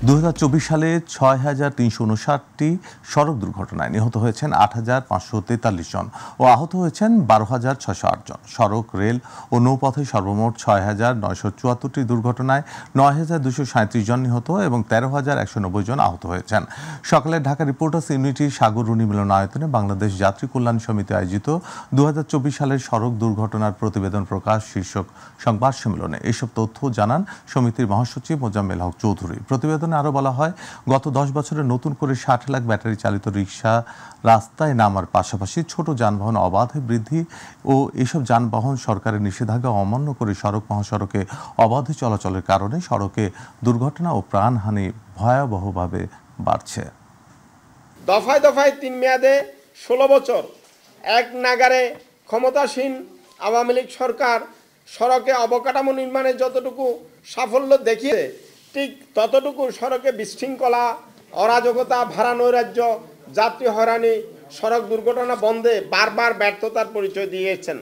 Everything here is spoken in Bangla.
2024 সালে 6,359টি সড়ক দুর্ঘটনায় নিহত হয়েছেন 8,543 জন ও আহত হয়েছেন 12,608 জন। সড়ক, রেল ও নৌপথে সর্বমোট 6,974টি দুর্ঘটনায় 9,237 জন নিহত এবং 13,190 জন আহত হয়েছেন। সকালে ঢাকা রিপোর্টার্স ইউনিটির সাগর রুনি মিলনায়তনে বাংলাদেশ যাত্রী কল্যাণ সমিতি আয়োজিত 2024 সালের সড়ক দুর্ঘটনার প্রতিবেদন প্রকাশ শীর্ষক সংবাদ সম্মেলনে এসব তথ্য জানান সমিতির মহাসচিব মোজাম্মেল হক চৌধুরী। প্রতিবেদনে আরও বলা হয়, গত 10 বছরে নতুন করে 60 লাখ ব্যাটারি চালিত রিকশা রাস্তায় নামার পাশাপাশি ছোট যানবাহন অবাধে বৃদ্ধি ও এসব যানবাহন সরকারের নিষেধাজ্ঞা অমান্য করে সড়ক মহাসড়কে অবাধে চলাচলের কারণে সড়কে দুর্ঘটনা ও প্রাণহানি ভয়াবহভাবে বাড়ছে। দফায় দফায় 3 মেয়াদে 16 বছর এক নাগারে ক্ষমতাসীন আওয়ামী লীগ সরকার সড়কে অবকাঠামো নির্মাণে যতটুকু সাফল্য দেখিয়েছে, ঠিক ততটুকু সড়কে বিশৃঙ্খলা, অরাজকতা, ভাড়া নৈরাজ্য, যাত্রী হয়রানি, সড়ক দুর্ঘটনা বন্ধে বারবার ব্যর্থতার পরিচয় দিয়েছেন।